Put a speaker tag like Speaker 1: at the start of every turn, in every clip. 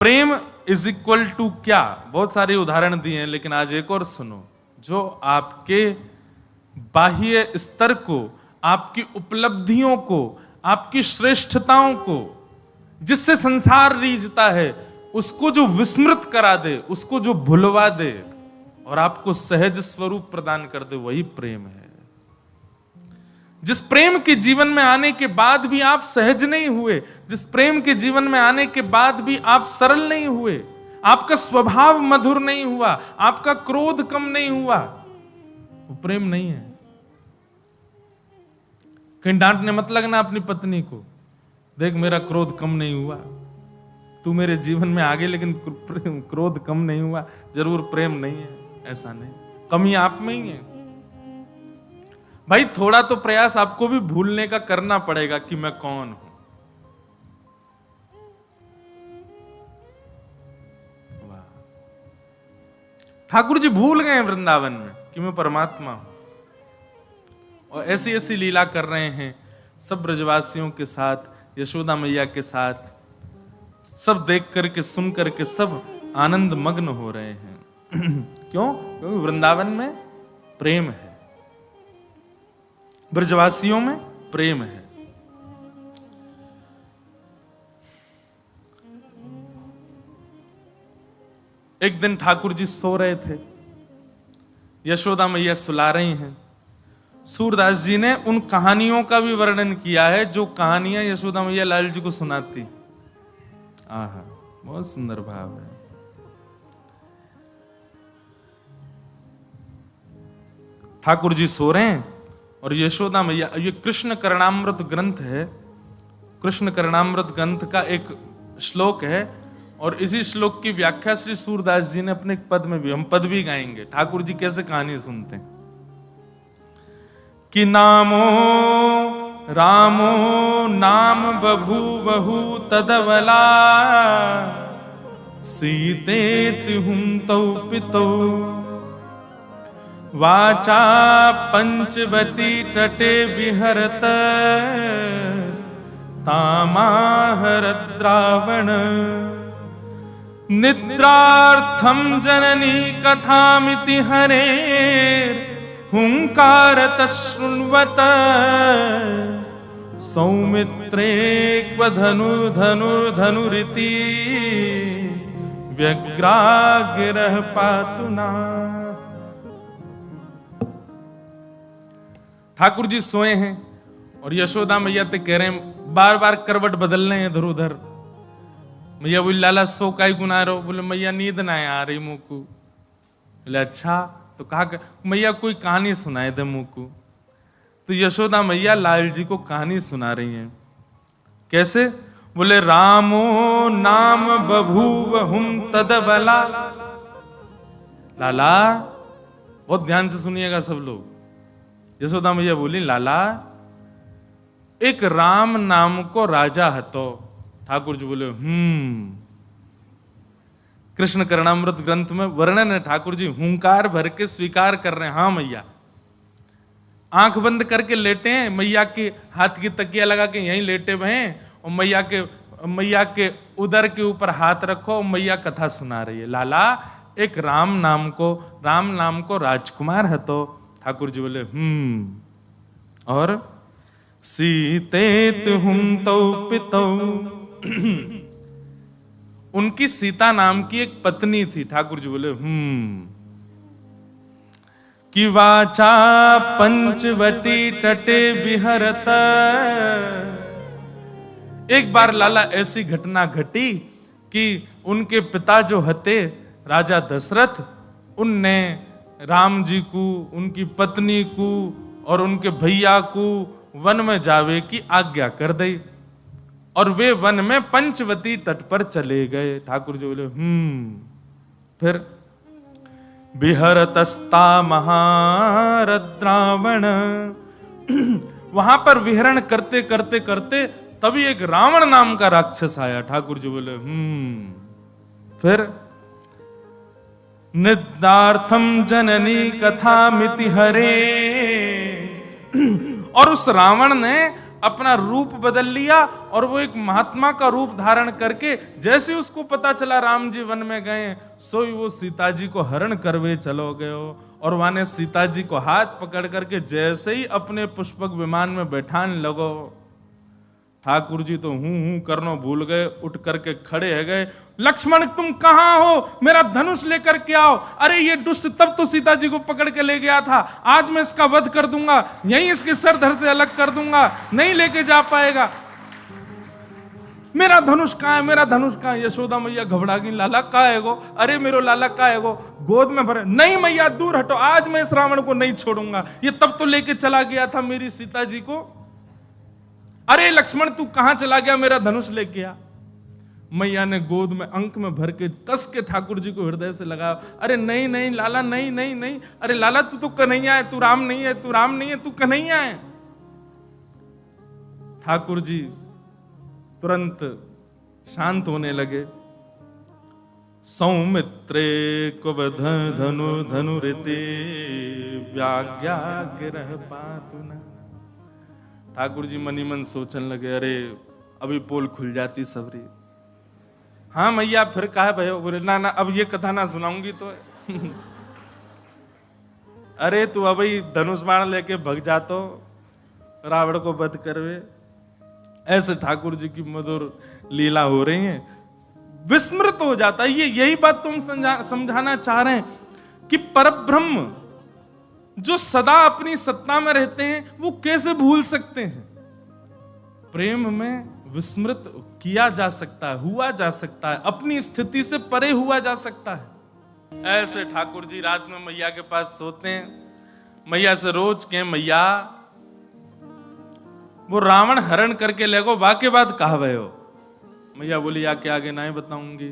Speaker 1: Prem is equal to क्या? बहुत सारे उदाहरण दिए हैं, लेकिन आज एक और सुनो जो आपके बाह्य स्तर को, आपकी उपलब्धियों को, आपकी श्रेष्ठताओं को, जिससे संसार रीझता है, उसको जो विस्मृत करा दे, उसको जो भुलवा दे और आपको सहज स्वरूप प्रदान कर दे, वही प्रेम है। जिस प्रेम के जीवन में आने के बाद भी आप सहज नहीं हुए, जिस प्रेम के जीवन में आने के बाद भी आप सरल नहीं हुए, आपका स्वभाव मधुर नहीं हुआ, आपका क्रोध कम नहीं हुआ, वो प्रेम नहीं है। कहीं डांटने मत लगना अपनी पत्नी को, देख मेरा क्रोध कम नहीं हुआ, तू मेरे जीवन में आ गई लेकिन क्रोध कम नहीं हुआ, जरूर प्रेम नहीं है। ऐसा नहीं, कमी आप में ही है। भाई थोड़ा तो प्रयास आपको भी भूलने का करना पड़ेगा कि मैं कौन हूं। वाह, ठाकुर जी भूल गए वृंदावन में कि मैं परमात्मा हूं, और ऐसी ऐसी लीला कर रहे हैं सब ब्रजवासियों के साथ, यशोदा मैया के साथ। सब देख करके सुन करके सब आनंद मग्न हो रहे हैं। क्यों? क्योंकि वृंदावन में प्रेम है, ब्रजवासियों में प्रेम है। एक दिन ठाकुर जी सो रहे थे, यशोदा मैया सुला रही हैं। सूरदास जी ने उन कहानियों का भी वर्णन किया है जो कहानियां यशोदा मैया लाल जी को सुनाती। आहा, बहुत सुंदर भाव है। ठाकुर जी सो रहे हैं और यशोदा मैया, ये कृष्ण करणामृत ग्रंथ है, कृष्ण करणामृत ग्रंथ का एक श्लोक है, और इसी श्लोक की व्याख्या श्री सूरदास जी ने अपने एक पद में भी, हम पद भी गाएंगे, ठाकुर जी कैसे कहानी सुनते हैं। कि नामो रामो नाम बभूवहु तदवला सीतेति हुं तौ पितौ वाचा पंचवती तटे विहरत तामाहरत रावण निद्रार्थम जननी कथामिति हरे हुंकारत शृण्वत सौमित्रे क्व धनुर्धनुरिति व्यग्रागिरः पातुना। ठाकुर जी सोए हैं और यशोदा मैया ते कह रहे हैं, बार बार करवट बदल रहे हैं इधर उधर। मैया बोली लाला सो काई गुना रहो? बोले मैया नींद ना आ रही मुंह को। बोले अच्छा, तो कहा मैया कोई कहानी सुनाए दे मुंह को। तो यशोदा मैया लाल जी को कहानी सुना रही हैं। कैसे? बोले रामो नाम बभूवहुं तदवला। लाला बहुत ध्यान से सुनिएगा सब लोग। यशोदा मैया बोली लाला एक राम नाम को राजा हतो। ठाकुर जी बोले कृष्ण करणामृत ग्रंथ में वर्णन है, ठाकुर जी हुंकार भर के स्वीकार कर रहे हैं, हाँ मैया। आंख बंद करके लेटे हैं, मैया के हाथ की तकिया लगा के यहीं लेटे हुए हैं, और मैया के उदर के ऊपर हाथ रखो, और मैया कथा सुना रही है। लाला एक राम नाम को राजकुमार है। तो ठाकुर जी बोले और सीतेत हुं तौ पितौ। उनकी सीता नाम की एक पत्नी थी। ठाकुर जी बोले कि वाचा पंचवटी तटे विहरत। एक बार लाला ऐसी घटना घटी कि उनके पिता जो हते राजा दशरथ, उनने राम जी को, उनकी पत्नी को और उनके भैया को वन में जावे की आज्ञा कर दी, और वे वन में पंचवती तट पर चले गए। ठाकुर जी बोले फिर विहरतस्ता महारथ रावण। वहां पर विहरण करते करते करते तभी एक रावण नाम का राक्षस आया। ठाकुर जी बोले फिर निद्रार्थम जननी कथामिति हरे। और उस रावण ने अपना रूप बदल लिया और वो एक महात्मा का रूप धारण करके जैसे उसको पता चला राम जी वन में गए, सोई वो सीता जी को हरण करवे चलो गयो। और वहां ने सीता जी को हाथ पकड़ करके जैसे ही अपने पुष्पक विमान में बैठान लगो, ठाकुर जी तो हूं करनो भूल गए, उठ करके खड़े है गए। लक्ष्मण तुम कहां हो, मेरा धनुष लेकर के आओ। अरे ये दुष्ट तब तो सीता जी को पकड़ के ले गया था, आज मैं इसका वध कर दूंगा, यहीं इसके सर धड़ से अलग कर दूंगा, नहीं लेके जा पाएगा। मेरा धनुष कहां है, मेरा धनुष कहां है। यशोदा मैया घबरा गई, लाला का है गो, अरे मेरो लाला का है गो, गोद में भरे। नहीं मैया दूर हटो, आज मैं इस रावण को नहीं छोड़ूंगा, ये तब तो लेके चला गया था मेरी सीता जी को। अरे लक्ष्मण तू कहां चला गया, मेरा धनुष लेके आ। मैया ने गोद में अंक में भर के कस के ठाकुर जी को हृदय से लगाया। अरे नहीं नहीं लाला, नहीं नहीं नहीं, अरे लाला तू तो कन्हैया है, तू राम नहीं है, तू राम नहीं है, तू कन्हैया है। ठाकुर जी तुरंत शांत होने लगे। सौमित्रे को धनु धनुरिते व्याज्ञा गिरह पातुना। ठाकुर जी मनी मन सोचने लगे, अरे अभी पोल खुल जाती सबरी। हाँ मैया फिर कहा भयो, बोले ना ना अब ये कथा ना सुनाऊंगी तो अरे तू अभी धनुष बाण लेके भग जा तो रावण को वध करवे। ऐसे ठाकुर जी की मधुर लीला हो रही है, विस्मृत हो जाता है। ये यही बात तुम समझाना चाह रहे हैं कि परब्रह्म जो सदा अपनी सत्ता में रहते हैं वो कैसे भूल सकते हैं। प्रेम में विस्मृत किया जा सकता है, हुआ जा सकता है, अपनी स्थिति से परे हुआ जा सकता है। ऐसे ठाकुर जी रात में मैया के पास सोते हैं। मैया से रोज के मैया वो रावण हरण करके ले गो, वाके बाद कहा भय हो। मैया बोली या के आगे ना ही बताऊंगी,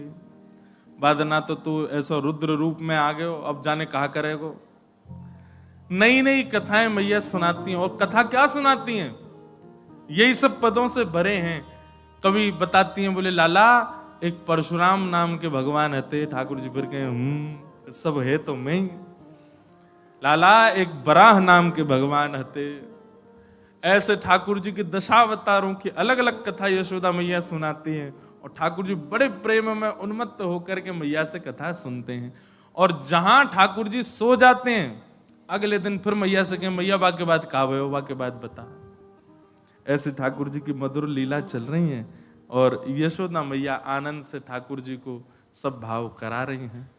Speaker 1: बाद ना तो तू ऐसा रुद्र रूप में आ गए हो, अब जाने कहा करेगो। नई नई कथाएं मैया सुनाती हैं, और कथा क्या सुनाती हैं, यही सब पदों से भरे हैं। कभी बताती हैं, बोले लाला एक परशुराम नाम के भगवान हते। ठाकुर जी फिर कहे सब है तो मैं ही। लाला एक बराह नाम के भगवान हते। ऐसे ठाकुर जी के दशावतारों की अलग अलग कथा यशोदा मैया सुनाती हैं, और ठाकुर जी बड़े प्रेम में उन्मत्त होकर के मैया से कथा सुनते हैं। और जहां ठाकुर जी सो जाते हैं, अगले दिन फिर मैया से कहें मैया वाके बाद कहा हो, वाके बाद बता। ऐसे ठाकुर जी की मधुर लीला चल रही है, और यशोदा मैया आनंद से ठाकुर जी को सब भाव करा रही हैं।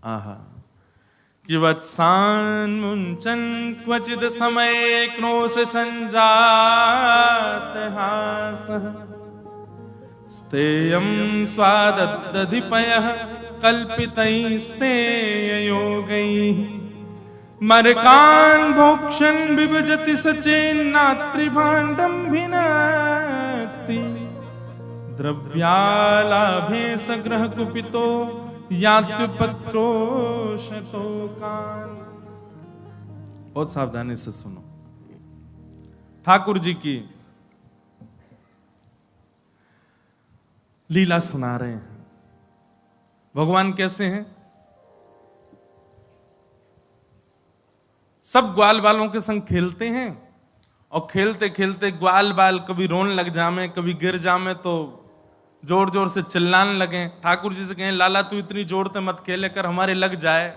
Speaker 1: आहा कि वत्सान मुंचन क्वचिद समय क्रोश संजात हासः स्तेयं स्वादद्दधिपयः कल्पितैस्तेय योगैः मरकान् भोक्षन् विभजति सचेन्नात्रिभाण्डं भिनत्ति द्रव्यालाभे सग्रह कुपितो यात्युपक्रोशतो कान। बहुत सावधानी से सुनो, ठाकुर जी की लीला सुना रहे हैं। भगवान कैसे हैं, सब ग्वाल बालों के संग खेलते हैं, और खेलते खेलते ग्वाल बाल कभी रोने लग जामे, कभी गिर जामे तो जोर जोर से चिल्लाने लगे। ठाकुर जी से कहें लाला तू इतनी जोर से मत खेले कर, हमारे लग जाए।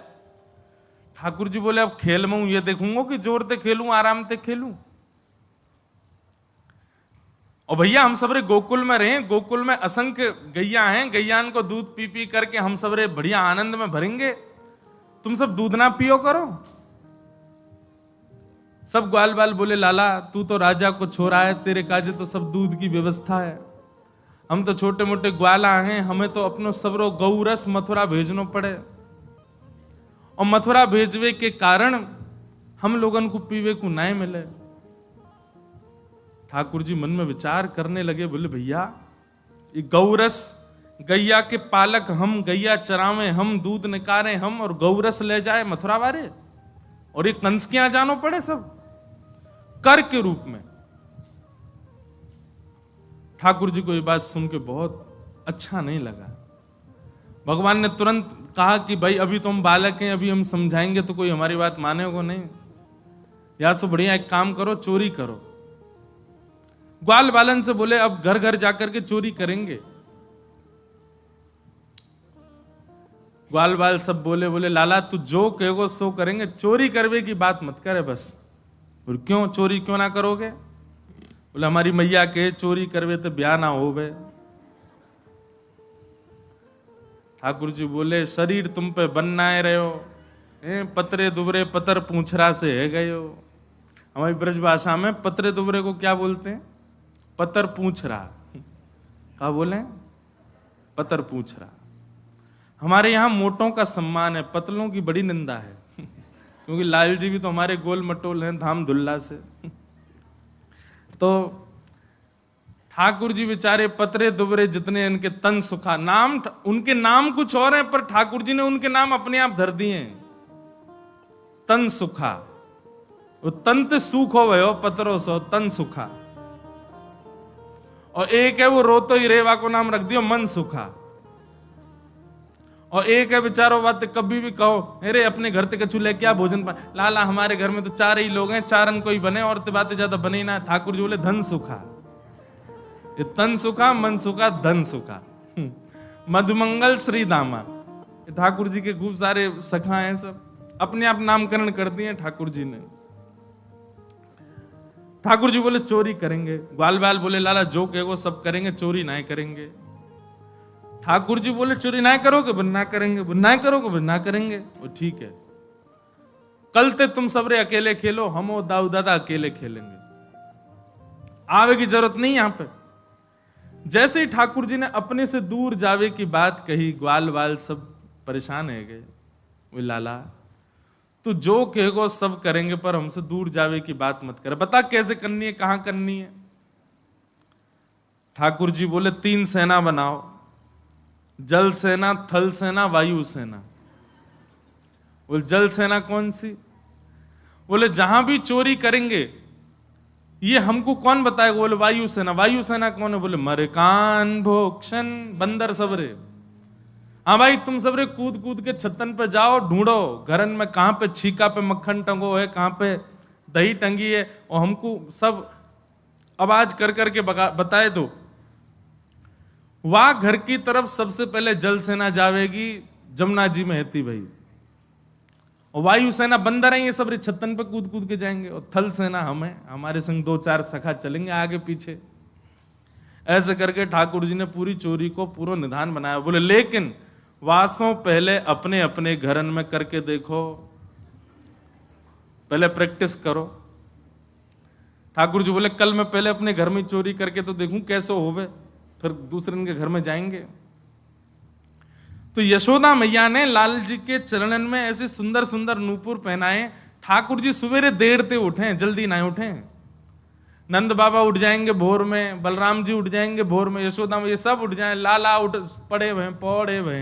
Speaker 1: ठाकुर जी बोले अब खेल में हूं, ये देखूंगा कि जोर से खेलूं आराम से खेलूं। और भैया हम सबरे गोकुल में रहे, गोकुल में असंख्य गैया हैं, गैयान को दूध पी पी करके हम सबरे बढ़िया आनंद में भरेंगे, तुम सब दूध ना पियो करो। सब ग्वाल बाल बोले लाला तू तो राजा को छोड़ा है, तेरे काजे तो सब दूध की व्यवस्था है, हम तो छोटे मोटे ग्वाला हैं, हमें तो अपनो सबरो गौरस मथुरा भेजनो पड़े, और मथुरा भेजवे के कारण हम लोगन को पीवे को नहीं मिले। ठाकुर जी मन में विचार करने लगे, बोले भैया ये गौरस, गैया के पालक हम, गैया चरावे हम, दूध निकारे हम, और गौरस ले जाए मथुरा वाले, और ये कंस के यहां जानो पड़े सब कर के रूप में। ठाकुर जी को ये बात सुन के बहुत अच्छा नहीं लगा। भगवान ने तुरंत कहा कि भाई अभी तो हम बालक हैं, अभी हम समझाएंगे तो कोई हमारी बात मानेगा नहीं, या सो बढ़िया एक काम करो, चोरी करो, ग्वाल बालन से बोले अब घर घर जाकर के चोरी करेंगे। ग्वाल बाल सब बोले लाला तू जो कहोगे सो करेंगे, चोरी करवे की बात मत करे बस। और क्यों चोरी क्यों ना करोगे? बोले हमारी मैया के चोरी करवे तो ब्याह ना होवे। ठाकुर जी बोले शरीर तुम पे बननाए रहे हो, पतरे दुबरे पतर पूंछरा से है गए हो। हमारी ब्रज भाषा में पतरे दुबरे को क्या बोलते हैं? पतर पूंछरा। क्या बोले? पतर पूंछरा। हमारे यहाँ मोटों का सम्मान है, पतलों की बड़ी निंदा है क्योंकि लाल जी भी तो हमारे गोल मटोल हैं धाम धुल्ला से तो ठाकुर जी बेचारे पतरे दुबरे जितने इनके तन सुखा, नाम उनके नाम कुछ और हैं पर ठाकुर जी ने उनके नाम अपने आप धर दिए हैं। तन सुखा, वो तंत सुख हो गए हो पतरो सो तन सुखा। और एक है वो रोतो ही रेवा को नाम रख दियो मन सुखा। और एक है बेचारो बात कभी भी कहो अरे अपने घर तक चूल्हे क्या भोजन पा लाला हमारे घर में तो 4 ही लोग हैं, 4 कोई बने और तो बातें ज्यादा बने ही ना। ठाकुर जी बोले धन सुखा। ये तन सुखा मन सुखा धन सुखा। मधुमंगल श्री दामा, ठाकुर जी के खूब सारे सखा हैं, सब अपने आप नामकरण कर दिए ठाकुर जी ने। ठाकुर जी बोले चोरी करेंगे। ग्वाल बाल बोले लाला जो कहो सब करेंगे, चोरी ना करेंगे। ठाकुर जी बोले चोरी ना करोगे बोले ना करेंगे, बोले ना करोगे बोले ना करेंगे। वो ठीक है, कल ते तुम सबरे अकेले खेलो, हम और दाऊ दादा अकेले खेलेंगे, आवे की जरूरत नहीं यहां पे। जैसे ही ठाकुर जी ने अपने से दूर जावे की बात कही, ग्वाल बाल सब परेशान है गए। वो लाला तू जो कहेगो सब करेंगे पर हमसे दूर जावे की बात मत कर, बता कैसे करनी है, कहां करनी है। ठाकुर जी बोले 3 सेना बनाओ, जल सेना, थल सेना, वायु सेना। बोले जल सेना कौन सी? बोले जहां भी चोरी करेंगे ये हमको कौन बताएगा? बोले वायु सेना। वायु सेना कौन है? बोले मरकान भोक्षण बंदर सबरे। हाँ भाई तुम सबरे कूद कूद के छतन पे जाओ, ढूंढो घरन में कहां पे छीका पे मक्खन टंगो है, कहां पे दही टंगी है, और हमको सब आवाज कर करके बताए दो। वहां घर की तरफ सबसे पहले जल सेना जावेगी, जमुना जी में हेती भाई। और वायु सेना बंदर है, ये सब छतन पे कूद कूद के जाएंगे। और थल सेना हमें, हमारे संग 2-4 सखा चलेंगे आगे पीछे। ऐसे करके ठाकुर जी ने पूरी चोरी को पूरा निधान बनाया। बोले लेकिन वासों पहले अपने अपने घरन में करके देखो, पहले प्रैक्टिस करो। ठाकुर जी बोले कल मैं पहले अपने घर में चोरी करके तो देखूं कैसे होवे, फिर दूसरे के घर में जाएंगे। तो यशोदा मैया ने लाल जी के चरणन में ऐसे सुंदर सुंदर नूपुर पहनाए। ठाकुर जी सवेरे देर से उठे, जल्दी ना उठे। नंद बाबा उठ जाएंगे भोर में, बलराम जी उठ जाएंगे भोर में, यशोदा मैया सब उठ जाए, लाला उठ पड़े हुए पौड़े हुए,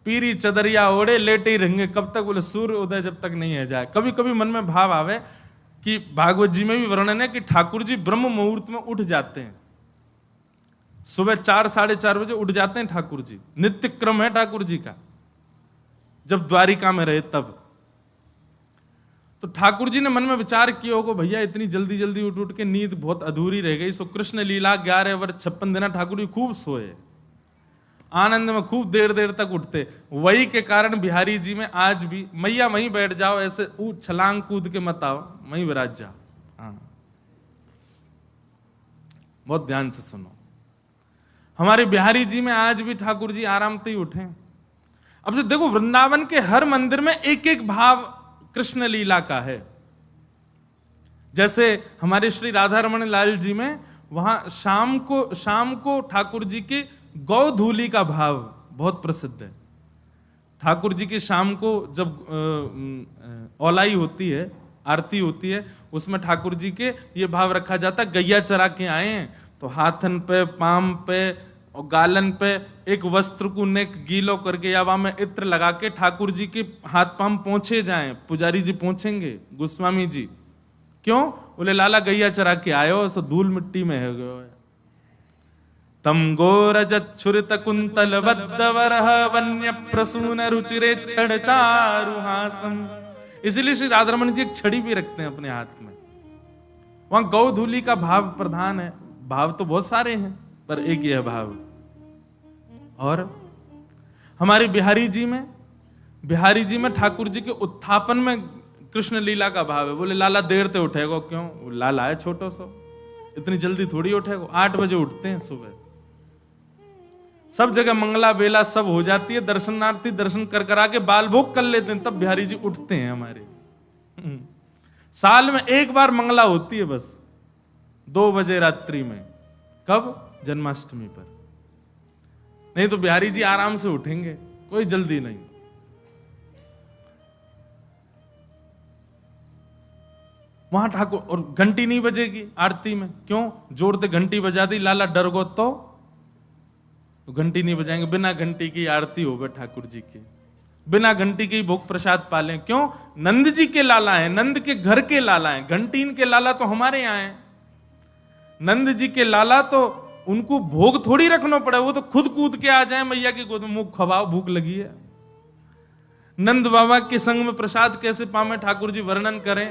Speaker 1: पीरी चदरिया ओढ़े लेटे ही रहेंगे। कब तक? बोले सूर्य उदय जब तक नहीं है जाए। कभी कभी मन में भाव आवे कि भागवत जी में भी वर्णन है कि ठाकुर जी ब्रह्म मुहूर्त में उठ जाते हैं, सुबह 4-4:30 बजे उठ जाते हैं ठाकुर जी। नित्य क्रम है ठाकुर जी का, जब द्वारिका में रहे तब। तो ठाकुर जी ने मन में विचार किया होगा भैया इतनी जल्दी जल्दी उठ उठ के नींद बहुत अधूरी रह गई। सो कृष्ण लीला 11 वर्ष 56 दिन ठाकुर जी खूब सोए, आनंद में खूब देर देर तक उठते। वही के कारण बिहारी जी में आज भी मैया वहीं बैठ जाओ, ऐसे छलांग कूद के मत आओ, वहीं विराज जाओ। हाँ, बहुत ध्यान से सुनो। हमारे बिहारी जी में आज भी ठाकुर जी आराम से ही उठे। अब से देखो वृंदावन के हर मंदिर में एक एक भाव कृष्ण लीला का है। जैसे हमारे श्री राधा रमण लाल जी में वहां शाम को ठाकुर जी की गौधूली का भाव बहुत प्रसिद्ध है। ठाकुर जी की शाम को जब औलाई होती है, आरती होती है, उसमें ठाकुर जी के ये भाव रखा जाता, गैया चरा के आए हैं तो हाथन पे, पाम पे और गालन पे एक वस्त्र को नेक गीलो करके या वहां में इत्र लगा के ठाकुर जी के हाथ पाम पोंछे जाएं। पुजारी जी पोंछेंगे, गोस्वामी जी। क्यों? बोले लाला गैया चरा के आयो, सो धूल मिट्टी में है गयो। तम गोरजच्छुरित कुंतल बद्धवरह वन्य प्रसून रुचिरे छड़ चारुहासम। इसलिए श्री राधारमण जी एक छड़ी भी रखते हैं अपने हाथ में। वहां गौधूली का भाव प्रधान है। भाव तो बहुत सारे हैं पर एक ही है भाव। और हमारे बिहारी जी में ठाकुर जी के उत्थापन में कृष्ण लीला का भाव है। बोले लाला देर से उठेगा क्यों? वो लाला है छोटो सो, इतनी जल्दी थोड़ी उठेगा। 8 बजे उठते हैं सुबह, सब जगह मंगला बेला सब हो जाती है, दर्शनार्थी दर्शन कर करा के बाल भोग कर लेते हैं, तब बिहारी जी उठते हैं हमारे। साल में एक बार मंगला होती है बस, 2 बजे रात्रि में। कब? जन्माष्टमी पर। नहीं तो बिहारी जी आराम से उठेंगे, कोई जल्दी नहीं। वहां ठाकुर, और घंटी नहीं बजेगी आरती में, क्यों? जोर से घंटी बजा दी, लाला डर गो तो घंटी नहीं बजाएंगे। बिना घंटी की आरती होवे ठाकुर जी की, बिना घंटी के भोग प्रसाद पालें। क्यों? नंद जी के लाला हैं, नंद के घर के लाला हैं। घंटी इनके लाला तो हमारे यहां हैं। नंद जी के लाला तो उनको भोग थोड़ी रखना पड़े, वो तो खुद कूद के आ जाए मैया की गोद में, मुंह खवाओ भूख लगी है। नंद बाबा के संग में प्रसाद कैसे पावे ठाकुर जी वर्णन करें।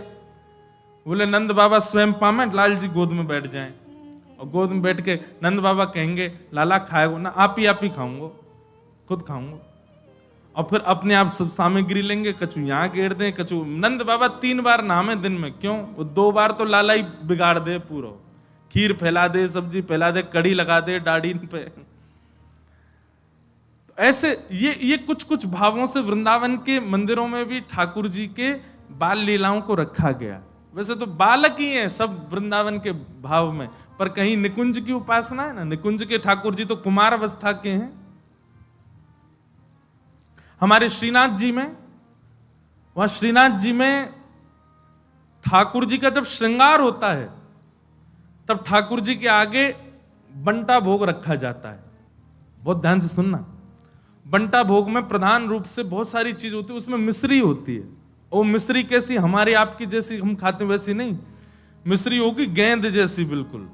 Speaker 1: बोले नंद बाबा स्वयं पावे, लाल जी गोद में बैठ जाएं, और गोद में बैठ के नंद बाबा कहेंगे लाला खाएगो ना? आप ही खाऊंगो, खुद खाऊंगो। और फिर अपने आप सब सामग्री लेंगे, कछु यहाँ गेर दें, कछु। नंद बाबा 3 बार नहामे दिन में, क्यों? वो 2 बार तो लाला ही बिगाड़ दे पूरा, खीर फैला दे, सब्जी फैला दे, कड़ी लगा दे दाढ़ी पे। ऐसे ये कुछ कुछ भावों से वृंदावन के मंदिरों में भी ठाकुर जी के बाल लीलाओं को रखा गया। वैसे तो बालक ही हैं सब वृंदावन के भाव में, पर कहीं निकुंज की उपासना है ना, निकुंज के ठाकुर जी तो कुमार अवस्था के हैं। हमारे श्रीनाथ जी में, वहां श्रीनाथ जी में ठाकुर जी का जब श्रृंगार होता है, तब ठाकुर जी के आगे बंटा भोग रखा जाता है। बहुत ध्यान से सुनना। बंटा भोग में प्रधान रूप से बहुत सारी चीज होती है, उसमें मिश्री होती है। वो मिश्री कैसी? हमारे आपकी जैसी हम खाते हैं वैसी नहीं, मिश्री होगी गेंद जैसी बिल्कुल।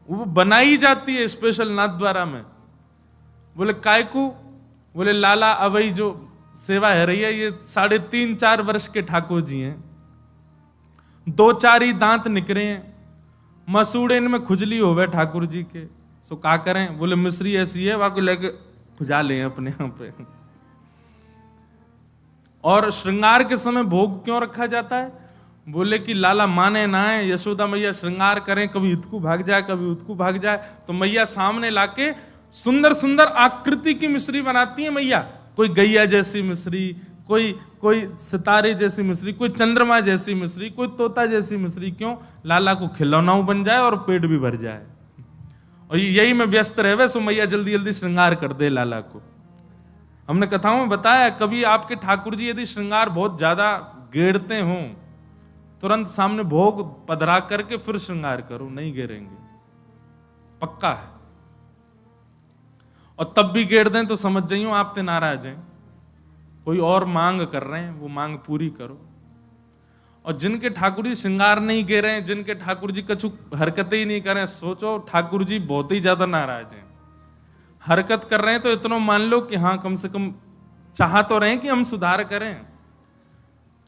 Speaker 1: वो बनाई जाती है स्पेशल नाथ द्वारा में। बोले काय को? बोले लाला अवई जो सेवा है रही है, ये 3.5-4 वर्ष के ठाकुर जी हैं, 2-4 ही दांत निकले हैं, मसूड़े इनमें खुजली हो गए ठाकुर जी के, सो क्या करें? बोले मिश्री ऐसी है, वहां को लेके खुजा लें अपने यहां पे। और श्रृंगार के समय भोग क्यों रखा जाता है? बोले कि लाला माने ना है, यशोदा मैया श्रृंगार करें, कभी इतकू भाग जाए, कभी उतकू भाग जाए, तो मैया सामने लाके सुंदर सुंदर आकृति की मिश्री बनाती है मैया। कोई गैया जैसी मिश्री, कोई सितारे जैसी मिश्री, कोई चंद्रमा जैसी मिश्री, कोई तोता जैसी मिश्री। क्यों? लाला को खिलौना बन जाए और पेट भी भर जाए। और यही में व्यस्त रहे, सो मैया जल्दी जल्दी श्रृंगार कर दे लाला को। हमने कथाओं में बताया, कभी आपके ठाकुर जी यदि श्रृंगार बहुत ज्यादा गेड़ते हों, तुरंत सामने भोग पधरा करके फिर श्रृंगार करो, नहीं गेरेंगे, पक्का है। और तब भी गेड़ दें तो समझ जाइयो आप ते नाराज हैं, कोई और मांग कर रहे हैं, वो मांग पूरी करो। और जिनके ठाकुर जी श्रृंगार नहीं गे रहे हैं, जिनके ठाकुर जी कछु हरकतें ही नहीं कर रहे हैं, सोचो ठाकुर जी बहुत ही ज्यादा नाराज हैं। हरकत कर रहे हैं तो इतना मान लो कि हाँ कम से कम चाह तो रहे हैं कि हम सुधार करें।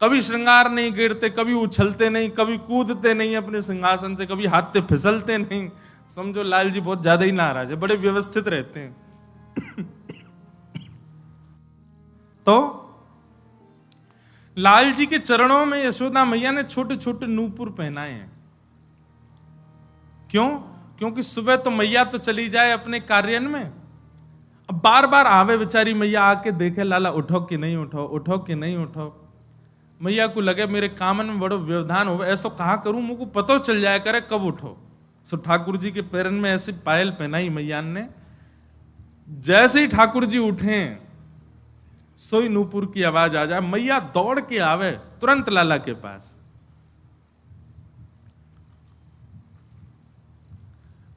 Speaker 1: कभी श्रृंगार नहीं गिरते, कभी उछलते नहीं, कभी कूदते नहीं अपने सिंहासन से, कभी हाथ से फिसलते नहीं, समझो लाल जी बहुत ज्यादा ही नाराज है, बड़े व्यवस्थित रहते हैं। तो लाल जी के चरणों में यशोदा मैया ने छोटे छोटे नूपुर पहनाए हैं। क्यों? क्योंकि सुबह तो मैया तो चली जाए अपने कार्य में, अब बार बार आवे बेचारी मैया, आके देखे लाला उठो कि नहीं उठो, उठो कि नहीं उठो। मैया को लगे मेरे कामन में बड़ो व्यवधान हो, ऐसा कहा करूं मुझको पता चल जाया करे कब उठो। सो ठाकुर जी के पैरन में ऐसी पायल पहनाई मैया ने, जैसे ही ठाकुर जी उठे सोई नूपुर की आवाज आ जाए, मैया दौड़ के आवे तुरंत लाला के पास।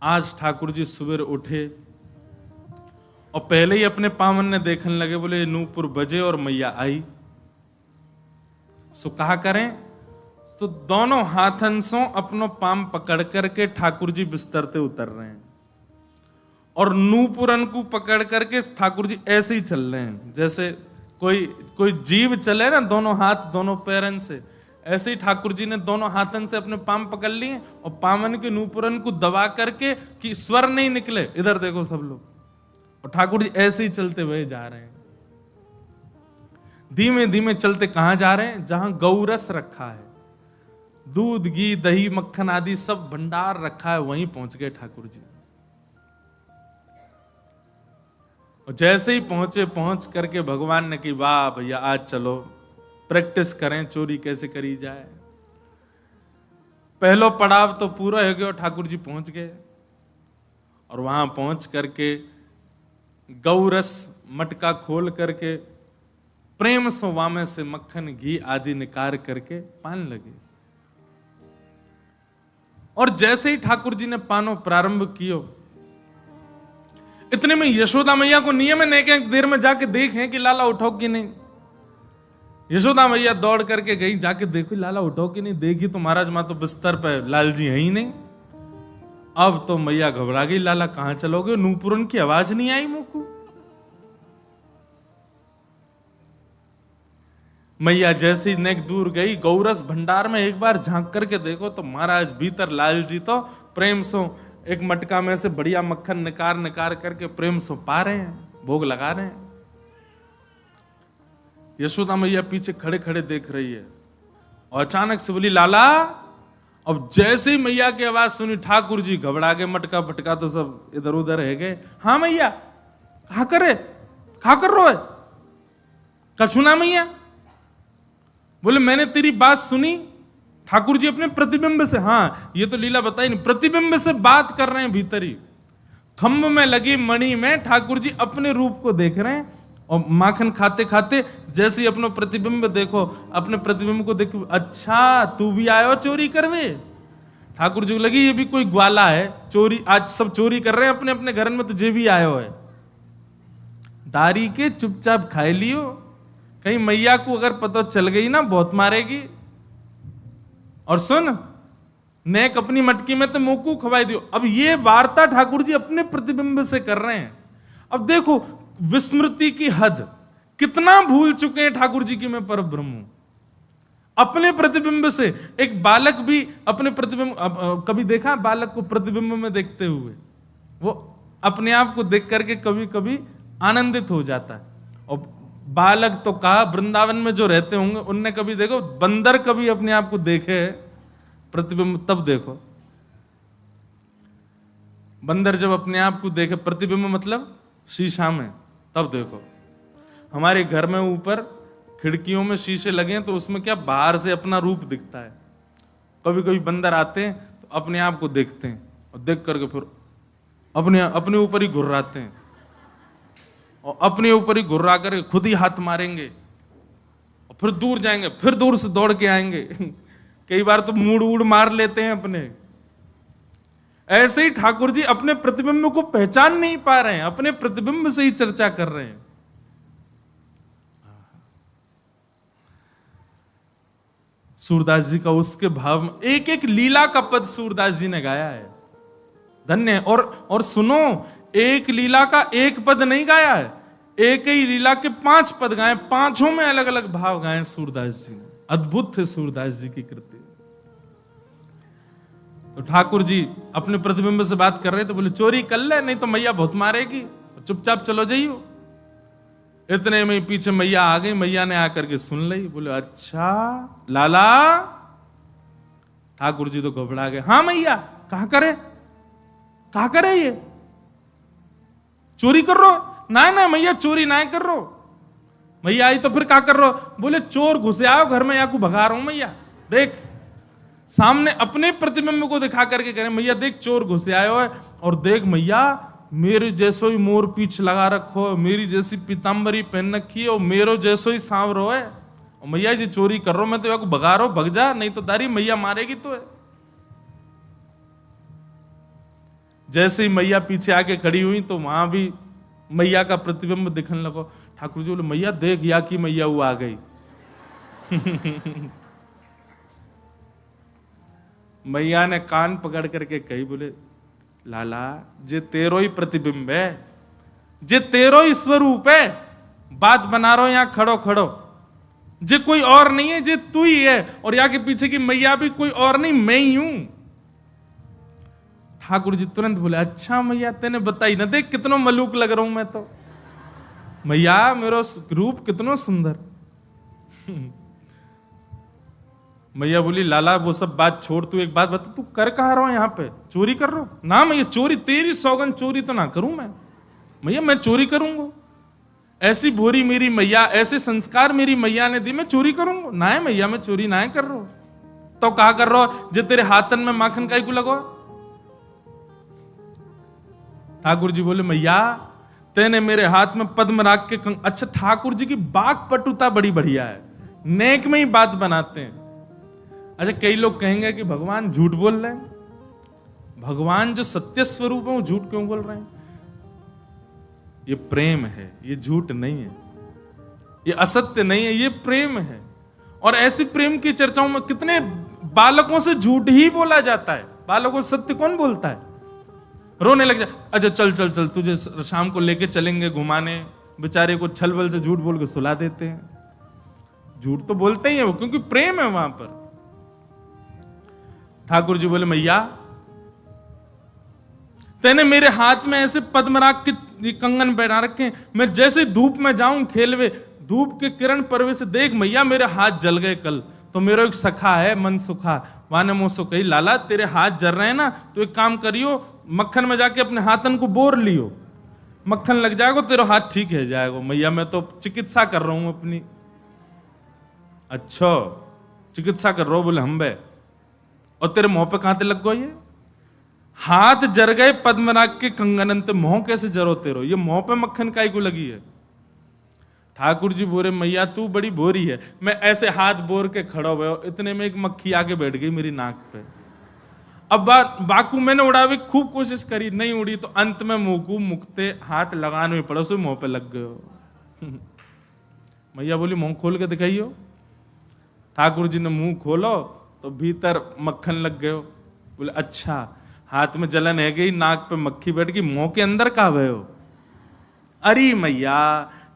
Speaker 1: आज ठाकुर जी सुबह उठे और पहले ही अपने पावन ने देखने लगे, बोले नूपुर बजे और मैया आई। सो कहा करें, तो दोनों हाथन से अपनो पाम पकड़ करके ठाकुर जी बिस्तर से उतर रहे हैं और नूपुरन को पकड़ करके ठाकुर जी ऐसे ही चल रहे हैं जैसे कोई जीव चले ना, दोनों हाथ दोनों पैरन से, ऐसे ही ठाकुर जी ने दोनों हाथन से अपने पाम पकड़ लिए और पामन के नूपुरन को दबा करके कि स्वर नहीं निकले, इधर देखो सब लोग, और ठाकुर जी ऐसे ही चलते हुए जा रहे हैं। धीमे धीमे चलते कहां जा रहे हैं? जहां गौरस रखा है, दूध घी दही मक्खन आदि सब भंडार रखा है, वहीं पहुंच गए ठाकुर जी। और जैसे ही पहुंचे, पहुंच करके भगवान ने कही, वाह भैया आज चलो प्रैक्टिस करें चोरी कैसे करी जाए। पहलो पड़ाव तो पूरा हो गया, ठाकुर जी पहुंच गए और वहां पहुंच करके गौरस मटका खोल करके प्रेम से वामे से मक्खन घी आदि निकाल करके पान लगे। और जैसे ही ठाकुर जी ने पानो प्रारंभ कियो, इतने में यशोदा मैया को नियम है कि देर में जाके देखें कि लाला उठो कि नहीं। यशोदा मैया दौड़ करके गई, जाके देखो लाला उठो कि नहीं। देखी तो महाराज मां तो बिस्तर पे, लाल जी है ही नहीं। अब तो मैया घबरा गई, लाला कहां चलोगे? नूपुरन की आवाज नहीं आई मुंह को। मैया जैसी नेक दूर गई, गौरस भंडार में एक बार झांक करके देखो तो महाराज भीतर लाल जी तो प्रेम से एक मटका में से बढ़िया मक्खन निकार करके प्रेम से पा रहे हैं, भोग लगा रहे हैं। यशोदा मैया पीछे खड़े खड़े देख रही है और अचानक से बोली, लाला। अब जैसे ही मैया की आवाज सुनी, ठाकुर जी घबरा गए, मटका फटका तो सब इधर उधर रह गए। हाँ मैया, कहा कर रो है? कछुना मैया बोले, मैंने तेरी बात सुनी। ठाकुर जी अपने प्रतिबिंब से, हाँ ये तो लीला बताई नहीं, प्रतिबिंब से बात कर रहे हैं भीतर ही। खम्भ में लगी मणि में ठाकुर जी अपने रूप को देख रहे हैं और माखन खाते खाते जैसे ही अपना प्रतिबिंब देखो, अपने प्रतिबिंब को देखो, अच्छा तू भी आयो चोरी करवे। ठाकुर जी को लगी ये भी कोई ग्वाला है, चोरी आज सब चोरी कर रहे हैं अपने अपने घर में, तुझे भी आयो है। दारी के चुपचाप खाए लियो, कहीं मैया को अगर पता चल गई ना बहुत मारेगी। और सुन, नेक अपनी मटकी में तो मुंह खवाई दियो। अब ये वार्ता ठाकुर जी अपने प्रतिबिंब से कर रहे हैं। अब देखो विस्मृति की हद, कितना भूल चुके हैं ठाकुर जी की मैं पर ब्रह्म हूं। अपने प्रतिबिंब से एक बालक भी अपने प्रतिबिंब, कभी देखा बालक को प्रतिबिंब में देखते हुए? वो अपने आप को देख करके कभी कभी आनंदित हो जाता है। और बालक तो कहा, वृंदावन में जो रहते होंगे उनने कभी देखो, बंदर कभी अपने आप को देखे प्रतिबिंब, तब देखो। बंदर जब अपने आप को देखे प्रतिबिंब मतलब शीशा में, तब देखो। हमारे घर में ऊपर खिड़कियों में शीशे लगे हैं तो उसमें क्या बाहर से अपना रूप दिखता है। कभी कभी बंदर आते हैं तो अपने आप को देखते हैं और देख करके फिर अपने ऊपर ही घुर्राते हैं और अपने ऊपर ही घुर्रा करके खुद ही हाथ मारेंगे और फिर दूर जाएंगे, फिर दूर से दौड़ के आएंगे। कई बार तो मूड वूड मार लेते हैं अपने। ऐसे ही ठाकुर जी अपने प्रतिबिंब को पहचान नहीं पा रहे हैं, अपने प्रतिबिंब से ही चर्चा कर रहे हैं। सूरदास जी का उसके भाव में एक एक लीला का पद सूरदास जी ने गाया है, धन्य है। और सुनो, एक लीला का एक पद नहीं गाया है, एक ही लीला के 5 पद गाए, 5 में अलग अलग भाव गाए सूरदास जी ने। अद्भुत थे सूरदास जी की कृति। तो ठाकुर जी अपने प्रतिबिंब से बात कर रहे थे, बोले चोरी कर ले नहीं तो मैया बहुत मारेगी, चुपचाप चलो जाइयो। इतने में पीछे मैया आ गई, मैया ने आकर के सुन ली, बोले अच्छा लाला। ठाकुर जी तो घबरा गए, हाँ मैया कहा करे ये चोरी कर रो? ना मैया चोरी ना कर रो। मैया आई तो फिर क्या कर रो? बोले चोर घुसे आओ घर में, या को भगा रहा हूं मैया। देख सामने अपने प्रतिबिंब को दिखा करके कह रहे, मैया देख चोर घुसे आयो है, और देख मैया मेरे जैसो ही मोर पीछ लगा रखो, मेरी जैसी पीताम्बरी पहन रखी है और मेरो जैसो ही सांवरो है, और मैया जी चोरी कर रो, मैं तो या को भगा रहा हूं, भग जा नहीं तो दारी मैया मारेगी तो है। जैसे ही मैया पीछे आके खड़ी हुई तो वहां भी मैया का प्रतिबिंब दिखने लगा। ठाकुर जी बोले मैया देख या की मैया वो आ गई। मैया ने कान पकड़ करके कही, बोले लाला जे तेरो ही प्रतिबिंब है, जे तेरो ही स्वरूप है, बात बना रहो यहां खड़ो खड़ो। जे कोई और नहीं है, जे तू ही है, और यहाँ के पीछे की मैया भी कोई और नहीं, मैं ही हूं। ठाकुर जी तुरंत बोले, अच्छा मैया तेने बताई ना, देख कितना मलूक लग रहा हूं मैं तो, मैया मेरा रूप कितना सुंदर। मैया बोली, लाला वो सब बात छोड़, तू एक बात बता, तू कर कहा रहा हो यहाँ पे, चोरी कर रहा हो ना? मैया चोरी, तेरी सौगन चोरी तो ना करूं मैं, मैया मैं चोरी करूंगा? ऐसी भोरी मेरी मैया, ऐसे संस्कार मेरी मैया ने दी, मैं चोरी करूंगा ना? है मैया मैं चोरी ना है कर रहा हूं। तो कहा कर रहा हो जो तेरे हाथन में माखन काई को लगवा? ठाकुर जी बोले, मैया तेने मेरे हाथ में पद्म राग के अच्छा, ठाकुर जी की बाक पटुता बड़ी बढ़िया है, नेक में ही बात बनाते हैं। अच्छा, कई लोग कहेंगे कि भगवान झूठ बोल रहे हैं, भगवान जो सत्य स्वरूप है वो झूठ क्यों बोल रहे हैं? ये प्रेम है, ये झूठ नहीं है, ये असत्य नहीं है, ये प्रेम है। और ऐसी प्रेम की चर्चाओं में कितने बालकों से झूठ ही बोला जाता है, बालकों से सत्य कौन बोलता है? रोने लग जाए, अच्छा चल चल चल तुझे शाम को लेके चलेंगे घुमाने, बेचारे को छल बल से झूठ बोल के सुला देते हैं। झूठ तो बोलते ही है वो, क्योंकि प्रेम है वहां पर। ठाकुर जी बोले, मैया तेने मेरे हाथ में ऐसे पद्मराग के कंगन पहना रखे हैं, मैं जैसे धूप में जाऊं खेलवे, धूप के किरण परवे से देख मैया मेरे हाथ जल गए कल। तो मेरा एक सखा है मन सुखा, वाने मोसो कही, लाला तेरे हाथ जल रहे हैं ना, तो एक काम करियो, मक्खन में जाके अपने हाथन को बोर लियो, मक्खन लग जाएगा तेरा हाथ ठीक है जाएगा। मैया मैं तो चिकित्सा कर रहा हूं अपनी। अच्छा चिकित्सा कर रहा हूं? बोले हम बे, और तेरे मुंह पे कहां लग गो ये हाथ जर गए पद्मनाग के कंगनन, तो मुंह कैसे जरो तेरो? ये मुंह पे मक्खन काई को लगी है? ठाकुर जी बोले, मैया तू बड़ी बोरी है, मैं ऐसे हाथ बोर के खड़ा हुआ, इतने में एक मक्खी आके बैठ गई मेरी नाक पे। अब बाकू मैंने उड़ावे खूब कोशिश करी, नहीं उड़ी, तो अंत में मुंह मुकते हाथ लगाने में पड़ा, मुंह पे लग गए। मैया बोली, मुंह खोल के दिखाइयो। ठाकुर जी ने मुंह खोलो तो भीतर मक्खन लग गयो। बोले अच्छा, हाथ में जलन है गई, नाक पे मक्खी बैठ गई, मुंह के अंदर कहा भयो? अरे मैया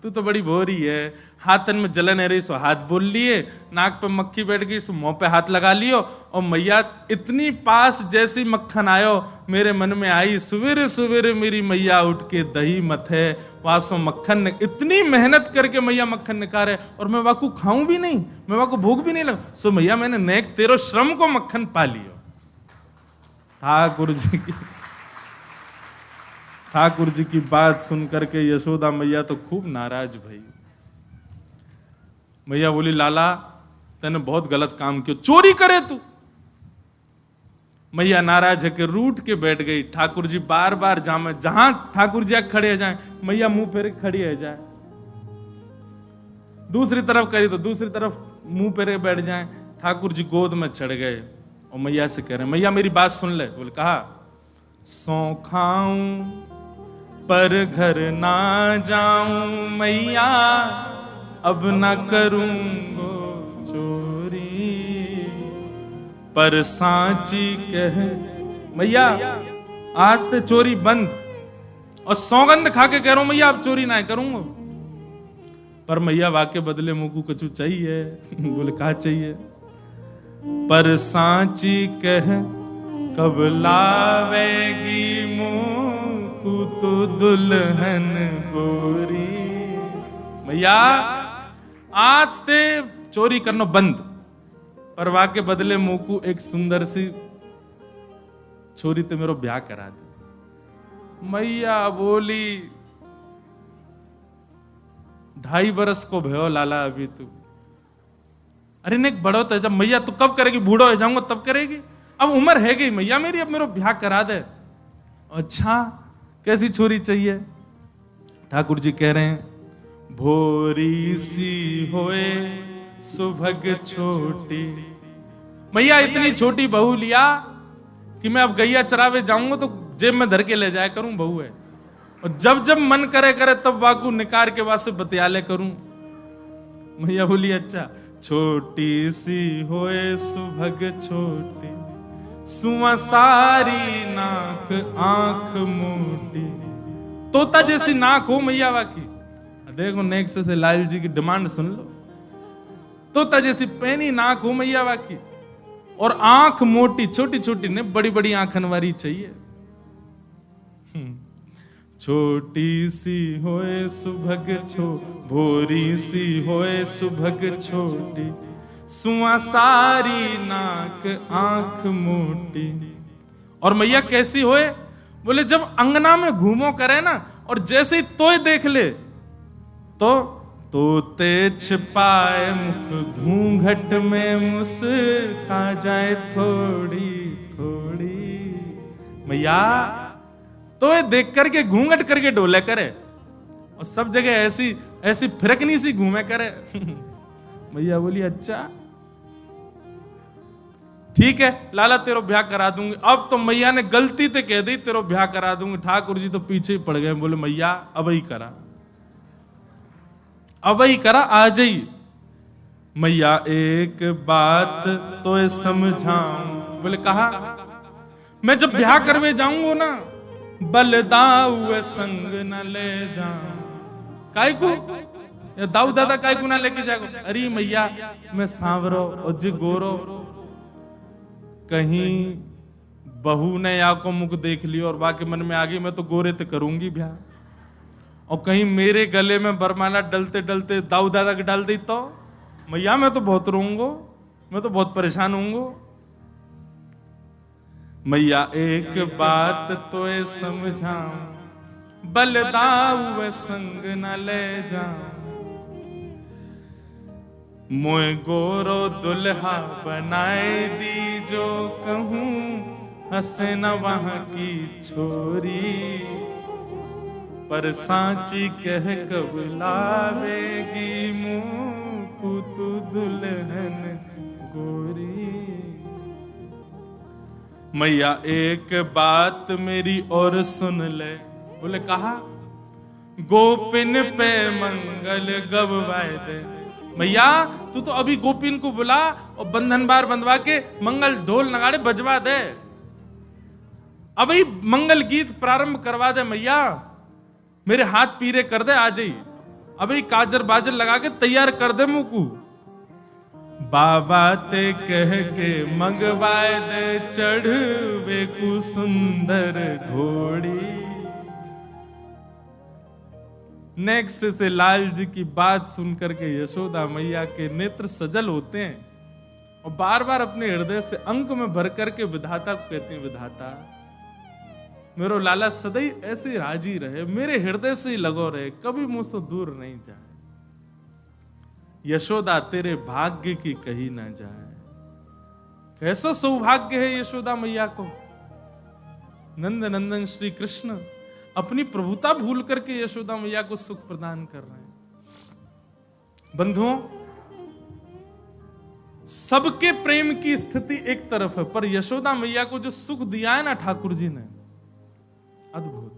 Speaker 1: तू तो बड़ी भोरी है, हाथन में जलन है रही सो हाथ बोल लिए, नाक पे मक्खी बैठ गई सो मुंह पे हाथ लगा लियो। और मैया इतनी पास जैसी मक्खन आयो मेरे मन में आई, सवेरे सवेरे मेरी मैया उठ के दही मथे वासो मक्खन, इतनी मेहनत करके मैया मक्खन निकाले, और मैं वाकू खाऊं भी नहीं, मैं वाकू भूख भी नहीं लगा, सो मैया मैंने नेक तेरो श्रम को मक्खन पा लियो। ठाकुर जी की बात सुनकर के यशोदा मैया तो खूब नाराज भई। मैया बोली, लाला तूने बहुत गलत काम किया, चोरी करे तू। मैया नाराज है कि रूठ के बैठ गई। ठाकुर जी बार बार जामे, जहां ठाकुर जी खड़े हो जाए मैया मुंह फेर खड़ी हो जाए, दूसरी तरफ करी तो दूसरी तरफ मुंह फेरे बैठ जाए। ठाकुर जी गोद में चढ़ गए और मैया से कह रहे, मैया मेरी बात सुन ले। बोले कहा, सौ खाऊं पर घर ना जाऊं मैया, अब ना करूंगो चोरी, पर सांची कह मैया आज ते चोरी बंद, और सौगंध खा के कह रहा हूं मैया अब चोरी ना करूंगा। पर मैया वाके बदले मुंह को कछु चाहिए। बोले कहा चाहिए? पर सांची कह कब लावेगी मुंह को तो दुल्हन गोरी। मैया आज ते चोरी करना बंद, पर वाके बदले मुंह को एक सुंदर सी छोरी ते मेरो ब्याह करा दे। मैया बोली, 2.5 बरस को भयो लाला अभी तू। अरे नहीं बड़ो तो जब मैया तू कब करेगी? बूढ़ो हो जाऊंगा तब करेगी, अब उम्र है गई मैया मेरी, अब मेरा ब्याह करा दे। अच्छा कैसी छोरी चाहिए? ठाकुर जी कह रहे हैं, भोरी सी होए सुभग छोटी। मैया इतनी छोटी बहू लिया कि मैं अब गैया चरावे जाऊंगा तो जेब में धर के ले जाया करूं, बहू है, और जब जब मन करे करे तब बाकू निकार के वास्ते बतियाले करूं। मैया बोली अच्छा, छोटी सी होए सुभग छोटी, सुआ सारी नाक आंख मोटी। तोता जैसी नाक हो मैया वाकी। देखो नेक्स्ट से लाल जी की डिमांड सुन लो, तोता जैसी पैनी नाक हो मैया बाकी, और आंख मोटी, छोटी छोटी ने बड़ी बड़ी आंखन वाली चाहिए। छोटी सी होए सुभग छो, भोरी सी होए सुभग छोटी, सुआ सारी नाक आंख मोटी। और मैया कैसी होए? बोले जब अंगना में घूमो करे ना, और जैसे ही तोय देख ले तो तोते छिपाए मुख घूंघट में मुस्का जाए थोड़ी थोड़ी। मैया तो ये देख करके घूंघट करके डोले करे, और सब जगह ऐसी ऐसी फिरकनी सी घूमे करे। मैया बोली अच्छा ठीक है लाला तेरो ब्याह करा दूंगी। अब तो मैया ने गलती से कह दी तेरो ब्याह करा दूंगी। ठाकुर जी तो पीछे ही पड़ गए, बोले मैया अब ही करा, अब ही करा, आ जाई। मैया एक बात तो समझाऊं, बोले कहा मैं जब ब्याह करवे जाऊंगा ना, बलदाऊ संग न ले जाऊं। काय को या दाऊ दादा काय को ना लेके जागो? अरे मैया मैं सांवरो और जी गोरो, कहीं बहू ने या को मुख देख लियो और बाकी मन में आ गई मैं तो गोरे तो करूंगी ब्याह, और कहीं मेरे गले में बरमाला डलते डलते दाऊ दादा के डाल दी तो मैया मैं तो बहुत रोऊंगा, मैं तो बहुत परेशान होऊंगा। मैया एक बात तो समझाऊं, बलदाऊ संग न ले जाऊं। मोए गोरो दुल्हा बनाए दी जो कहूं, हंसे न वहां की छोरी, पर सांची कह कब लावेगी मुंह तू दुल्हन गोरी। मैया एक बात मेरी और सुन ले, बोले कहा गोपिन पे मंगल गवाए दे। मैया तू तो अभी गोपिन को बुला और बंधन बार बंधवा के मंगल ढोल नगाड़े बजवा दे, अभी मंगल गीत प्रारंभ करवा दे। मैया मेरे हाथ पीरे कर दे, आ जाई अभी काजर बाजर लगा के तैयार कर दे मुंह को। बाबा ते कह के मंगवाए दे चढ़वे को सुंदर घोड़ी। नेक्स्ट से लाल जी की बात सुनकर के यशोदा मैया के नेत्र सजल होते हैं, और बार बार अपने हृदय से अंक में भर करके विधाता को कहते हैं, विधाता मेरो लाला सदैव ऐसे राजी रहे, मेरे हृदय से ही लगो रहे, कभी मुझसे दूर नहीं जाए। यशोदा तेरे भाग्य की कही ना जाए। कैसा सौभाग्य है यशोदा मैया को। नंद नंदन श्री कृष्ण अपनी प्रभुता भूल करके यशोदा मैया को सुख प्रदान कर रहे हैं। बंधुओं, सबके प्रेम की स्थिति एक तरफ है, पर यशोदा मैया को जो सुख दिया है ना ठाकुर जी ने, अद्भुत।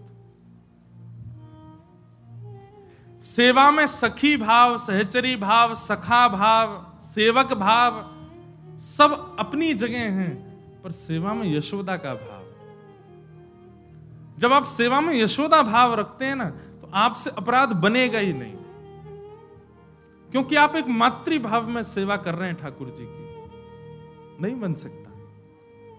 Speaker 1: सेवा में सखी भाव, सहचरी भाव, सखा भाव, सेवक भाव सब अपनी जगह हैं, पर सेवा में यशोदा का भाव। जब आप सेवा में यशोदा भाव रखते हैं ना, तो आपसे अपराध बनेगा ही नहीं, क्योंकि आप एक मातृ भाव में सेवा कर रहे हैं ठाकुर जी की। नहीं बन सकता।